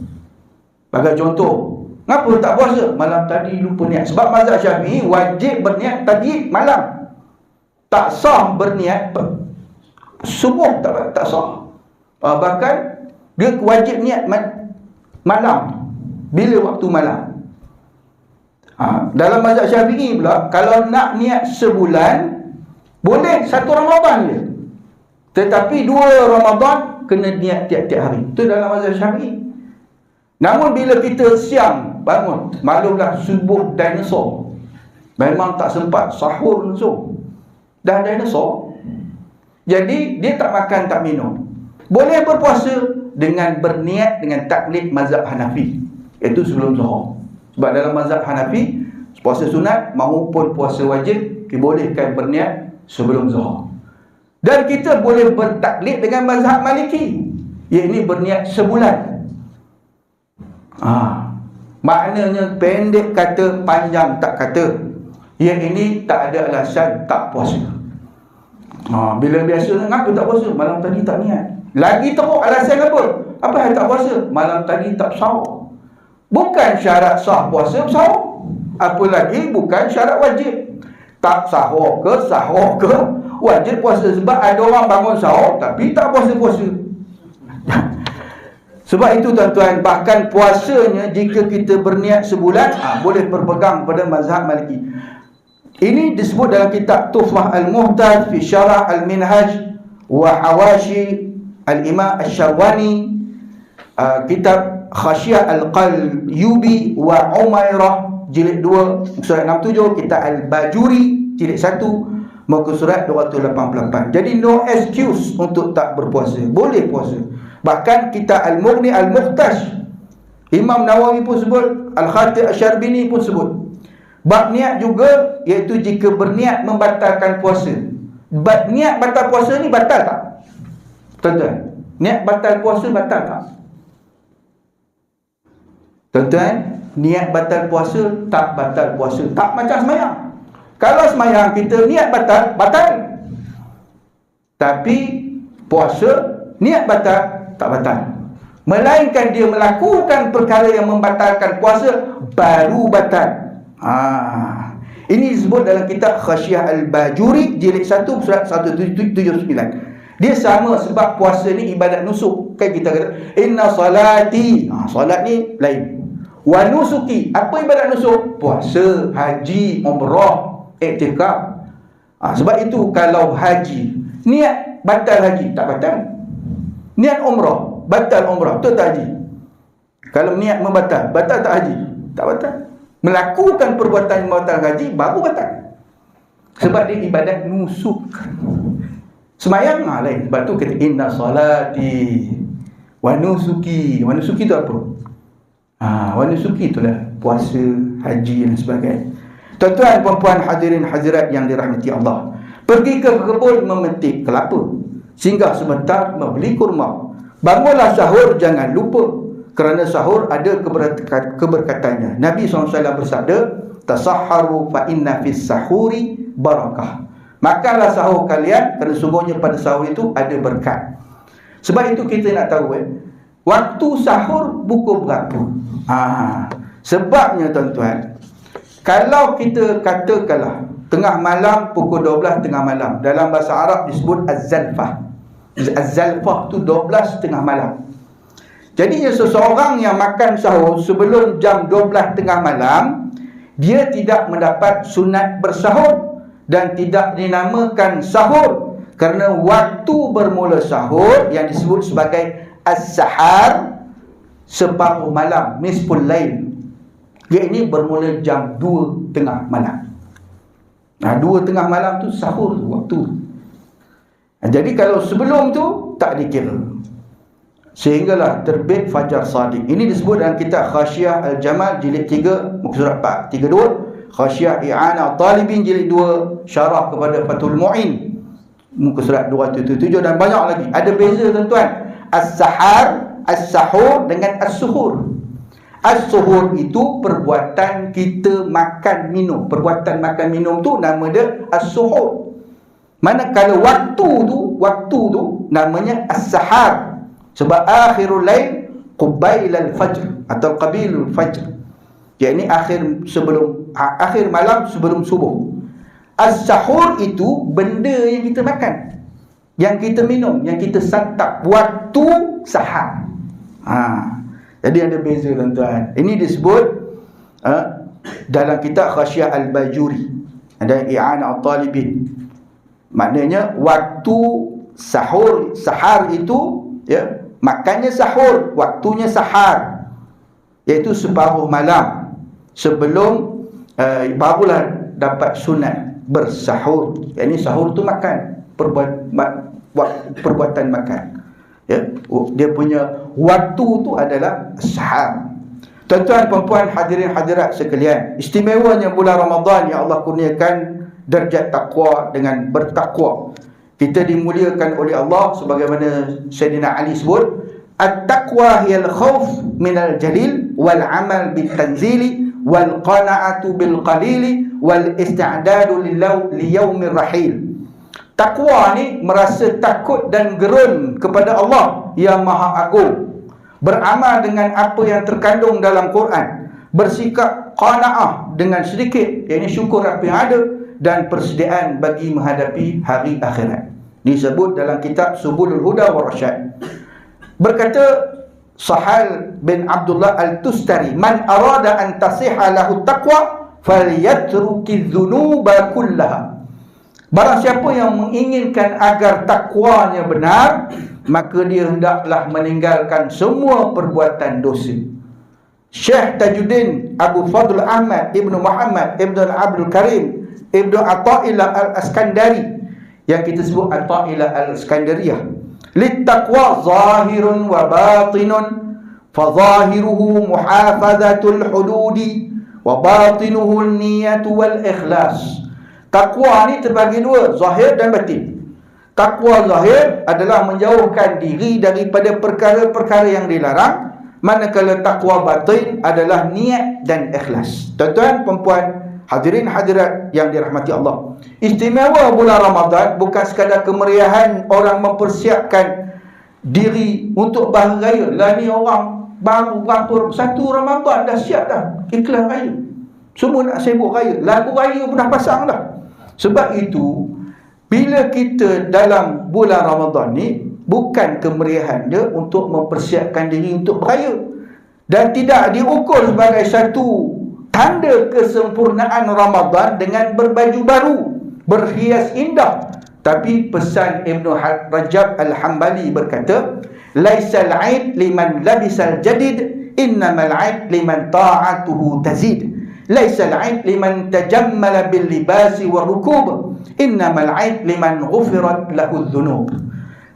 Bagi contoh, kenapa tak puasa? Malam tadi lupa niat. Sebab mazhab Syafi'i wajib berniat tadi malam. Tak sah berniat subuh, tak sah. Bahkan dia wajib niat malam. Bila waktu malam? Dalam mazhab Syafi'i pula, kalau nak niat sebulan, boleh satu Ramadan je. Tetapi 2 Ramadan kena niat tiap-tiap hari. Itu dalam mazhab Syafi'i. Namun bila kita siang bangun, maklumlah subuh dinosaur, memang tak sempat sahur langsung, dah dinosaur. Jadi dia tak makan tak minum. Boleh berpuasa dengan berniat dengan taklid mazhab Hanafi, iaitu sebelum zuhur. Sebab dalam mazhab Hanafi, puasa sunat maupun puasa wajib dibolehkan berniat sebelum zuhur. Dan kita boleh bertaklid dengan mazhab Maliki, iaitu berniat sebulan. Maknanya pendek kata, panjang tak kata. Yang ini tak ada alasan tak puasa. Bila biasa, kenapa tak puasa? Malam tadi tak niat. Lagi teruk alasan apa? Apa yang tak puasa? Malam tadi tak sahur. Bukan syarat sah puasa sahur, apalagi bukan syarat wajib. Tak sahur ke wajib puasa. Sebab ada orang bangun sahur tapi tak puasa-puasa. Sebab itu tuan-tuan, bahkan puasanya jika kita berniat sebulan, boleh berpegang pada mazhab Maliki. Ini disebut dalam kitab Tuhfah Al-Muhtaj fi Syarah Al-Minhaj wa Hawashi Al-Imam Asy-Syarwani, kitab Khasyah Al-Qalyubi wa Umairah jilid 2 surat 67, kitab Al-Bajuri jilid 1 Muka surat 288. Jadi no excuse untuk tak berpuasa. Boleh puasa. Bahkan kita Al-Mughni Al-Mukhtash, Imam Nawawi pun sebut, Al-Khatib Asy-Syarbini pun sebut. Bab niat juga, iaitu jika berniat membatalkan puasa. Niat batal puasa ni batal tak? Tuan-tuan, niat batal puasa batal tak? Tuan-tuan, niat batal puasa tak batal puasa. Tak macam semayang. Kalau semayang kita niat batal, batal. Tapi puasa niat batal, tak batal. Melainkan dia melakukan perkara yang membatalkan puasa, baru batal. Ini disebut dalam kitab Khasyiah Al-Bajuri jilid 1 surat 179. Dia sama sebab puasa ni ibadat nusuk. Kan kita kata inna salati, solat ni lain. Wa nusuki, apa ibadat nusuk? Puasa, haji, umrah, iktikaf. Sebab itu kalau haji, niat batal haji, tak batal. Niat umrah, batal umrah, tu tak haji. Kalau niat membatal, batal tak haji? Tak batal. Melakukan perbuatan yang membatal haji, baru batal. Sebab dia ibadat nusuk. Semayang lain. Sebab tu kata inna salati wa nusuki. Wa nusuki tu apa? Wa nusuki itulah puasa, haji dan sebagainya. Tuan-tuan, puan-puan, hadirin hadirat yang dirahmati Allah, pergi ke kebun memetik kelapa, singgah sebentar membeli kurma. Bangunlah sahur, jangan lupa, kerana sahur ada keberkatannya. Nabi SAW bersabda, tasahharu fa inna fis sahuri barakah. Makanlah sahur kalian, kerana sungguhnya pada sahur itu ada berkat. Sebab itu kita nak tahu waktu sahur pukul berapa. Sebabnya tuan-tuan, kalau kita katakanlah tengah malam pukul 12 tengah malam, dalam bahasa Arab disebut az-zalfah. Az-zalfah tu 12 tengah malam. Jadinya seseorang yang makan sahur sebelum jam 12 tengah malam, dia tidak mendapat sunat bersahur dan tidak dinamakan sahur, kerana waktu bermula sahur yang disebut sebagai as-sahar, separuh malam, nisful lail. Dia ini bermula jam 2 tengah malam. 2 tengah malam tu sahur waktu. Jadi kalau sebelum tu tak dikira, sehinggalah terbit fajar sadiq. Ini disebut dalam kitab Khasyiah Al-Jamal jilid 3 muka surat 432, Khasyiah I'anah Talibin jilid 2 syarah kepada Fathul Mu'in muka surat 277, dan banyak lagi. Ada beza tuan-tuan, as-sahar, as-sahur dengan as-suhur. As-suhur itu perbuatan kita makan minum. Perbuatan makan minum tu nama dia as-suhur. Manakala waktu tu namanya as-sahar. Sebab akhirul lail qubailal fajr atau qabilul fajr, yakni akhir malam sebelum subuh. As-sahur itu benda yang kita makan, yang kita minum, yang kita santap, waktu sahar. Jadi ada beza tuan-tuan. Ini disebut dalam kitab Khasyiah Al-Bajuri, ada I'anah Talibin. Maknanya waktu sahar itu makannya sahur, waktunya sahar, iaitu separuh malam sebelum barulah dapat sunat bersahur. Ini sahur tu makan, perbuatan makan. Dia punya waktu tu adalah sahar. Tuan-tuan, puan-puan, hadirin hadirat sekalian, istimewanya bulan Ramadan yang Allah kurniakan darjat takwa dengan bertakwa. Kita dimuliakan oleh Allah sebagaimana Sayyidina Ali sebut, at-taqwa hiyal khauf minal jalil wal amal bil tanzili wal qana'atu bil qalili wal isti'dadu li yaumir rahil. Takwa ni merasa takut dan gerun kepada Allah yang Maha Agung, beramal dengan apa yang terkandung dalam Quran, bersikap qana'ah dengan sedikit, yakni syukur apa yang ada, dan persediaan bagi menghadapi hari akhirat. Disebut dalam kitab Subulul Huda wa Rasyad. Berkata Sahal bin Abdullah Al-Tustari, man arada an tasihha lahu taqwa falyatruki dhunuba kullaha. Barang siapa yang menginginkan agar takwanya benar, maka dia hendaklah meninggalkan semua perbuatan dosa. Syekh Tajuddin Abu Fadl Ahmad Ibnu Muhammad Ibnu Abdul Karim Ibnu Athaillah Al-Iskandari yang kita sebut Athaillah Al-Iskandariyah. Littaqwa zahirun wa batinun, fadhahiruhu muhafadhatul hududi wa batinuhu an-niyatu wal ikhlas. Takwa ni terbagi dua, zahir dan batin. Takwa zahir adalah menjauhkan diri daripada perkara-perkara yang dilarang, manakala takwa batin adalah niat dan ikhlas. Tuan-tuan, perempuan, hadirin hadirat yang dirahmati Allah, istimewa bulan Ramadan bukan sekadar kemeriahan orang mempersiapkan diri untuk bahagia raya. Lah ni orang baru berapa satu Ramadan dah siap dah iklan raya, semua nak sibuk raya, lagu raya pun dah pasang dah. Sebab itu bila kita dalam bulan Ramadan ni, bukan kemeriahan dia untuk mempersiapkan diri untuk beraya, dan tidak diukur sebagai satu tanda kesempurnaan Ramadan dengan berbaju baru, berhias indah. Tapi pesan Ibnu Rajab Al-Hambali berkata, laisal 'aid liman labisal jadid, innamal 'aid liman ta'atuhu tazid. Laisal 'aid liman tajammala bil libasi war rukub, innamal 'aid liman ghufirat lahu dhunub.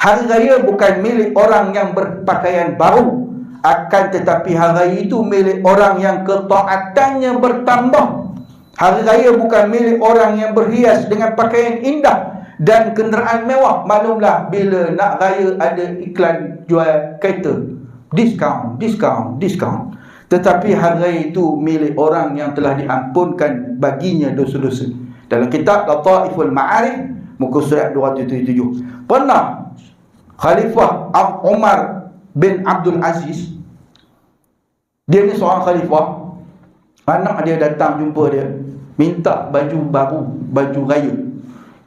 Hari raya bukan milik orang yang berpakaian baru, akan tetapi hari raya itu milik orang yang ketaatannya bertambah. Hari raya bukan milik orang yang berhias dengan pakaian indah dan kenderaan mewah. Maklumlah, bila nak raya ada iklan jual kereta, diskaun, diskaun, diskaun. Tetapi hari raya itu milik orang yang telah diampunkan baginya dosa-dosa. Dalam kitab Lataiful Ma'arif muka surat 277, pernah Khalifah Umar bin Abdul Aziz, dia ni seorang khalifah, anak dia datang jumpa dia, minta baju baru, baju raya.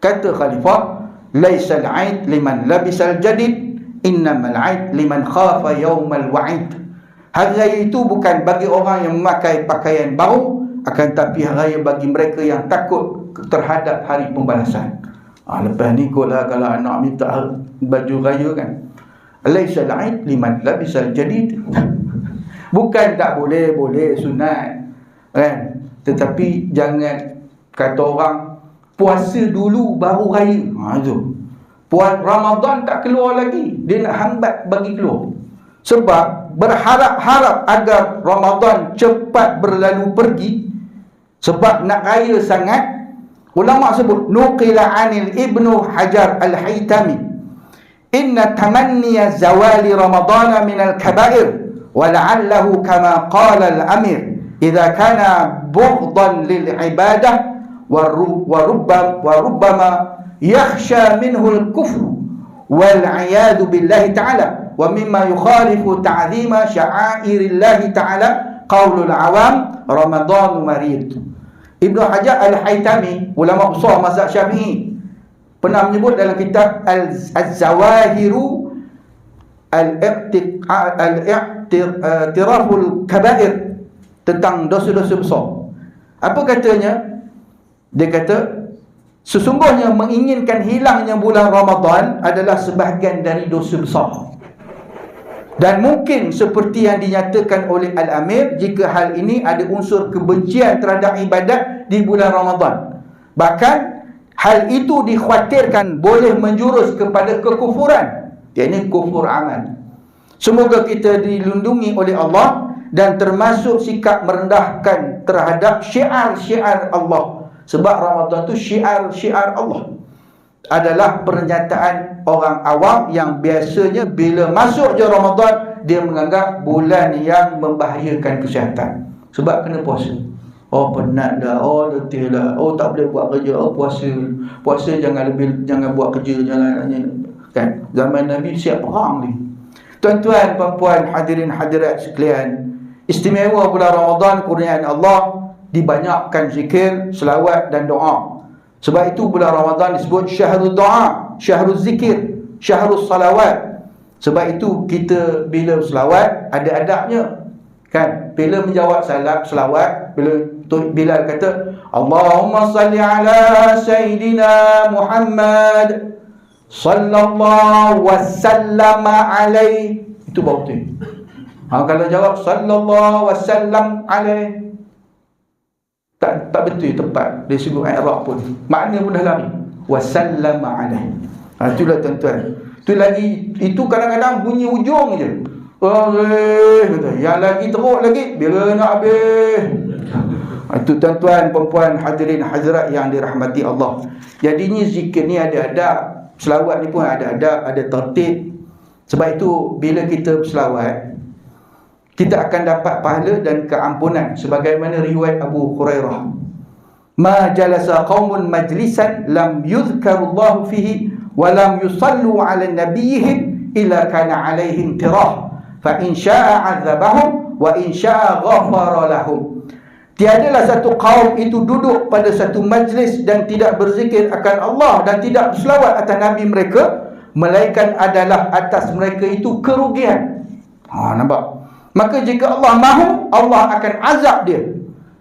Kata khalifah, laisal 'aid liman labisal jadid, innamal 'aid liman khafa yaumal wa'id. Hari raya itu bukan bagi orang yang memakai pakaian baru, akan tapi hari raya bagi mereka yang takut terhadap hari pembalasan. Lepas ni kalau anak minta baju raya kan, laisal 'aid liman labisal jadid. Bukan tak boleh, boleh, sunat kan, tetapi jangan kata orang puasa dulu baru raya. Tu Ramadan tak keluar lagi, dia nak hambat bagi keluar. Sebab berharap-harap agar Ramadan cepat berlalu pergi, sebab nak raya sangat. Ulama sebut, nuqila anil Ibnu Hajar Al-Haytami, inna tamanniya zawali Ramadana minal kabair, wala'allahu kama qala al-amir idza kana bughdan lil ibadah wa rubbama yakhsha minhu al-kufr wal 'iyadu billahi ta'ala wa mimma yukhalifu ta'zima sya'airillahi ta'ala qaulul awam Ramadan marid. Ibnu Hajar Al-Haytami, ulama besar mazhab Syafi'i, pernah menyebut dalam kitab Az-Zawahiru Al-I'tiraful Kabair tentang dosa-dosa besar. Apa katanya? Dia kata, sesungguhnya menginginkan hilangnya bulan Ramadan adalah sebahagian dari dosa besar. Dan mungkin seperti yang dinyatakan oleh Al-Amir, jika hal ini ada unsur kebencian terhadap ibadat di bulan Ramadan. Bahkan hal itu dikhawatirkan boleh menjurus kepada kekufuran, iaitu kufur amal. Semoga kita dilindungi oleh Allah dan termasuk sikap merendahkan terhadap syiar-syiar Allah. Sebab Ramadan itu syiar-syiar Allah adalah pernyataan orang awam yang biasanya bila masuk je Ramadan, dia menganggap bulan yang membahayakan kesihatan. Sebab kena puasa. Oh penat dah, oh letih dah, oh tak boleh buat kerja, oh puasa jangan buat kerja, jangan kan. Zaman Nabi siap perang ni. Tuan-tuan, puan-puan, hadirin hadirat sekalian, istimewa bulan Ramadan, kurniaan Allah, dibanyakkan zikir, selawat dan doa. Sebab itu bulan Ramadan disebut syahrul doa, syahrul zikir, syahrul salawat. Sebab itu kita bila selawat ada adabnya kan. Bila menjawab selawat, bila Bilal kata Allahumma salli ala Sayyidina Muhammad sallallahu wasallam alaih, itu baru betul. Kalau jawab sallallahu wasallam alaih, Tak betul tepat dari segi i'rab pun. Makna pun dah lari. Wa sallama alaihi. Itulah tuan-tuan. Tu lagi, itu kadang-kadang bunyi ujung je. Yang lagi teruk lagi bila nak habis. Itu tuan-tuan, perempuan, hadirin hadirat yang dirahmati Allah. Jadinya zikir ni ada adab. Selawat ni pun ada adab, ada tertib. Sebab itu bila kita berselawat, kita akan dapat pahala dan keampunan sebagaimana riwayat Abu Hurairah. Ma jalasa qaumun majlisan lam yuzkarullahu fihi wa lam yusallu ala nabiyihim illa kana alaihim tirah fa in syaa'a 'adzabahum wa in syaa'a ghafara lahum. Tiadalah satu kaum itu duduk pada satu majlis dan tidak berzikir akan Allah dan tidak berselawat atas nabi mereka, melainkan adalah atas mereka itu kerugian. Nampak? Maka jika Allah mahu, Allah akan azab dia.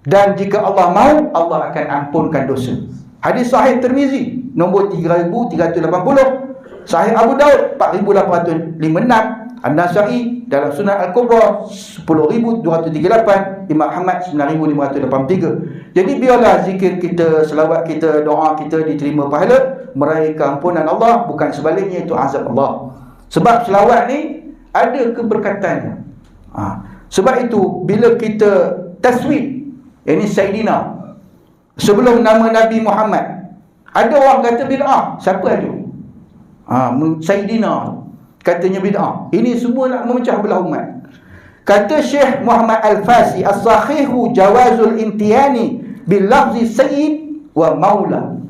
Dan jika Allah mahu, Allah akan ampunkan dosa. Hadis sahih Tirmizi nombor 3380, sahih Abu Daud 4856, An-Nasa'i dalam Sunan Al-Kubra 10238, Imam Ahmad 9583. Jadi biarlah zikir kita, selawat kita, doa kita diterima pahala, meraih keampunan Allah, bukan sebaliknya itu azab Allah. Sebab selawat ni ada keberkatannya. Sebab itu bila kita taswid, ini Sayyidina sebelum nama Nabi Muhammad, ada orang kata bid'ah. Siapa ada? Sayyidina katanya bid'ah. Ini semua nak memecah belah umat. Kata Syekh Muhammad Al-Fasi, as-sahihu jawazul intiyani bil lafzi sayyid wa maula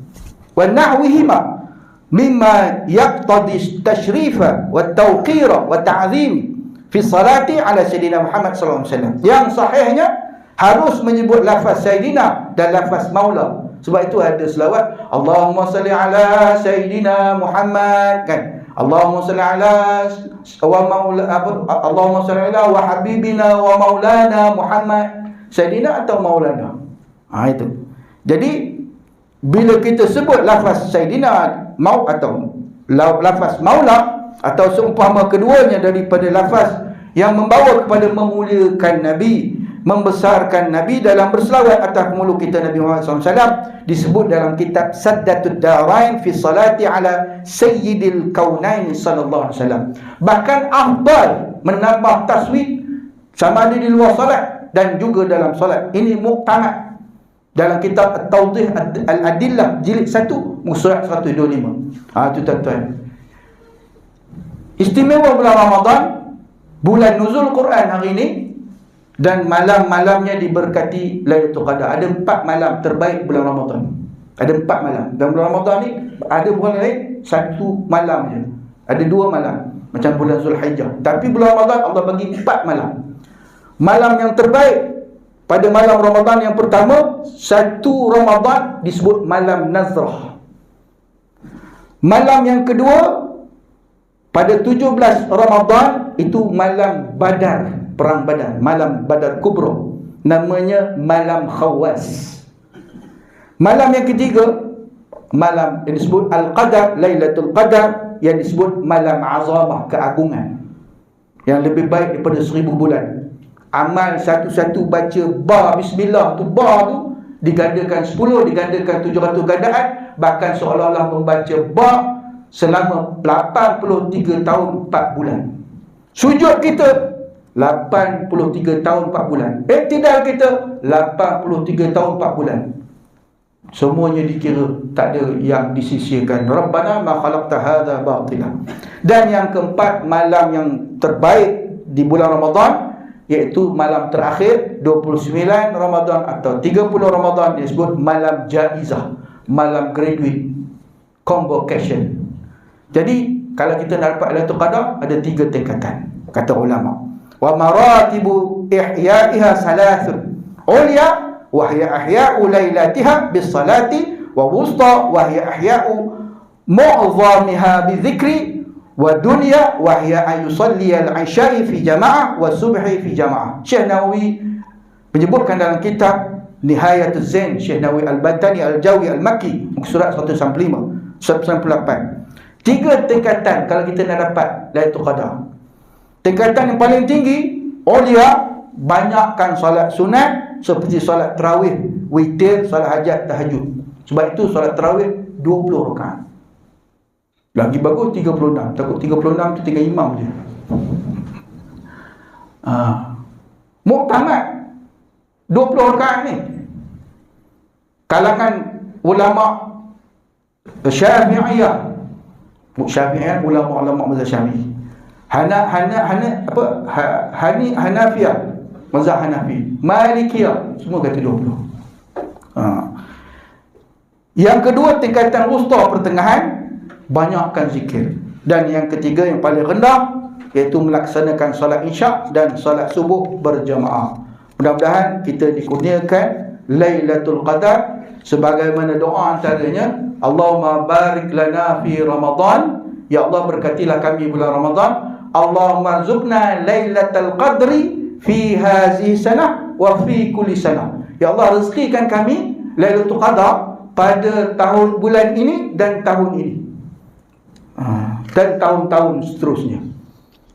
wa nahwihima mimma yaqtadi tashrifa wa tawqira wa ta'zim fi salati ala Sayyidina Muhammad sallallahu alaihi wasallam. Yang sahihnya harus menyebut lafaz Sayyidina dan lafaz Maula. Sebab itu ada selawat Allahumma salli ala Sayyidina Muhammad, kan? Allahumma salli ala wa maula, Allahumma salli ala wa habibina wa maulana Muhammad. Sayyidina atau Maulana. Itu. Jadi bila kita sebut lafaz Sayyidina atau lafaz Maula atau seumpama keduanya daripada lafaz yang membawa kepada memuliakan Nabi, membesarkan Nabi dalam berselawat atas pemulu kita Nabi Muhammad SAW, disebut dalam kitab Saddatud Darain fi salati ala Sayyidil Kaunain sallallahu alaihi wasallam. Bahkan afdal menambah taswid sama ada di luar solat dan juga dalam solat. Ini muktamad dalam kitab At-Tawdih Al-Adillah jilid 1 surat 125. Itu tuan-tuan. Istimewa bulan Ramadan, bulan nuzul Quran hari ini, dan malam-malamnya diberkati Lailatul Qadar. Ada 4 malam terbaik bulan Ramadan. Ada 4 malam. Dan bulan Ramadan ni ada bulan lain 1 malam je. Ada 2 malam macam bulan Zulhijjah. Tapi bulan Ramadan Allah bagi 4 malam. Malam yang terbaik pada malam Ramadan yang pertama, 1 Ramadan disebut malam Nazrah. Malam yang kedua pada 17 Ramadan itu malam Badar, perang Badar, malam Badar Kubra, namanya malam Khawas. Malam yang ketiga, malam yang disebut Al-Qadar, Lailatul Qadar, yang disebut malam Azamah, keagungan, yang lebih baik daripada 1000 bulan. Amal satu-satu baca ba bismillah tu, ba tu digandakan 10, digandakan 700 gandaan, bahkan seolah-olah membaca ba selama 83 tahun 4 bulan. Sujud kita 83 tahun 4 bulan. Iktidal kita 83 tahun 4 bulan. Semuanya dikira, tak ada yang disisihkan. Rabbana ma khalaqta hadza batila. Dan yang keempat, malam yang terbaik di bulan Ramadan, iaitu malam terakhir 29 Ramadan atau 30 Ramadan, disebut malam jaizah, malam graduate, convocation. Jadi kalau kita nak dapat Lailatul Qadar, ada 3 tingkatan, kata ulama. Wa maratibu ihya'iha salasun. Ulya wa hiya ahya'u lailatiha bis salati, wa wusta wa hiya ahya'u mu'dhamiha bi dzikri, wa dunya wa hiya ay yusalli al-'isha'i fi jama'ah wa subhi fi jama'ah. Syekh Nawawi menyebutkan dalam kitab Nihayatuz Zain, Syekh Nawawi Al-Bantani Al-Jawi Al-Makki, surat 195, 198. 3 tingkatan kalau kita nak dapat Lailatul Qadar. Tingkatan yang paling tinggi, ulia, banyakkan solat sunat seperti solat tarawih witir, solat hajat, tahajud. Sebab itu solat tarawih 20 rakaat. Lagi bagus 36. Takut 36 tu tinggal imam je. Muktamad 20 rakaat ni. Kalangan ulama Syafi'iyah, ulama mazhab Syafi'i. Hanafiyah, mazhab Hanafi. Malikiyah, semua kata 20. Yang kedua, tingkatan wusta pertengahan, banyakkan zikir. Dan yang ketiga, yang paling rendah, iaitu melaksanakan solat isyak dan solat subuh berjamaah. Mudah-mudahan kita dikurniakan Lailatul Qadar, sebagaimana doa antaranya, Allahumma barik lana fi Ramadan, ya Allah berkatilah kami bulan Ramadan. Allahumma rzuqna Lailatul Qadri fi hazihi sanah wa fi kulli sanah. Ya Allah rezekikan kami Lailatul Qadar pada tahun bulan ini dan tahun ini, dan tahun-tahun seterusnya.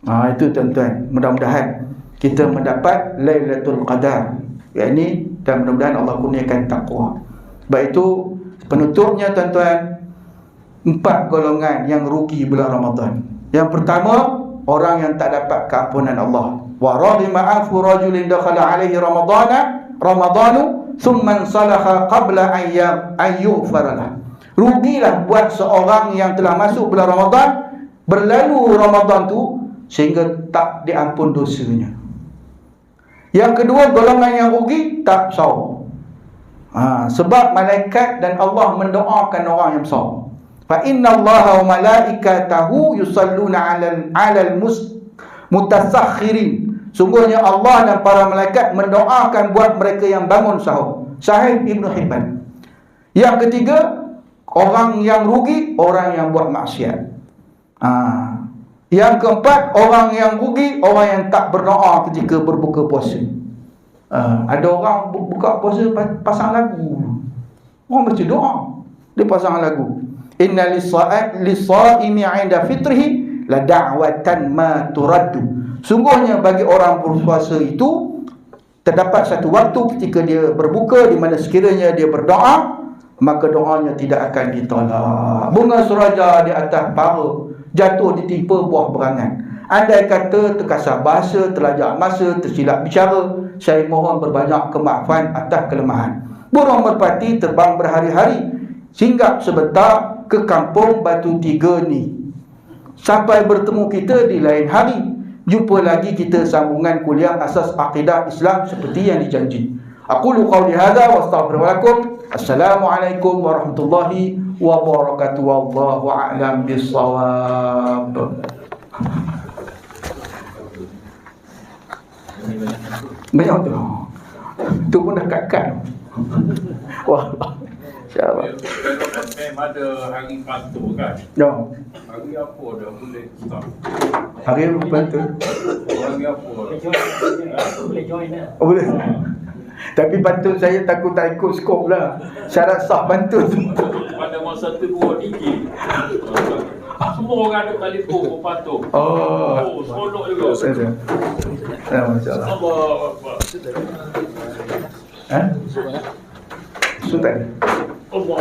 Itu tuan-tuan, mudah-mudahan kita mendapat Lailatul Qadar, yakni, dan mudah-mudahan Allah kurniakan takwa. Sebab itu penutupnya tuan-tuan, 4 golongan yang rugi bulan Ramadan. Yang pertama, orang yang tak dapat keampunan Allah. Wa radima afu rajulin dakhala alaihi ramadanu thumma salaha qabla ayyufaralah. Rugilah buat seorang yang telah masuk bulan Ramadan, berlalu Ramadan tu sehingga tak diampun dosanya. Yang kedua, golongan yang rugi tak saum. Sebab malaikat dan Allah mendoakan orang yang saum. Fa inna Allaha wa malaikatahu yusalluna 'alal mutasakhirin. Sungguhnya Allah dan para malaikat mendoakan buat mereka yang bangun sahur. Sahih Ibn Hibban. Yang ketiga, orang yang rugi, orang yang buat maksiat. Yang keempat, orang yang rugi, orang yang tak berdoa ketika berbuka puasa. Ada orang buka puasa pasang lagu. Orang baca doa, dia pasang lagu. Inna lis-sha'imi 'inda fitrihi la da'watan ma turaddu. Sungguhnya bagi orang berpuasa itu terdapat satu waktu ketika dia berbuka, di mana sekiranya dia berdoa, maka doanya tidak akan ditolak. Bunga suraja di atas para, jatuh ditimpa buah berangan. Andai kata terkasar bahasa, terlajak masa, tersilap bicara, saya mohon berbanyak kemaafan atas kelemahan. Burung merpati terbang berhari-hari, singgah sebentar ke kampung Batu Tiga ni. Sampai bertemu kita di lain hari. Jumpa lagi kita sambungan kuliah asas akidah Islam seperti yang dijanji. Aqulu qawli hadza wa astaghfirullakum. Assalamualaikum warahmatullahi wabarakatuh. Wallahu a'lam bissawab. Banyak tu. Tu pun dah kat-kat. Wah. InsyaAllah. Ada hari Pastor kan? Ya. Hari apa dah boleh start? Hari bantu. Hari apa? Boleh join lah. Oh, boleh. Tapi bantu saya takut tak ikut skop lah. Syarat sah bantu tu. Pada masa tu dua DJ. Semua orang ada telefon pembantu. Oh, seronok juga. Masya-Allah. Allah. Sultan. Allah.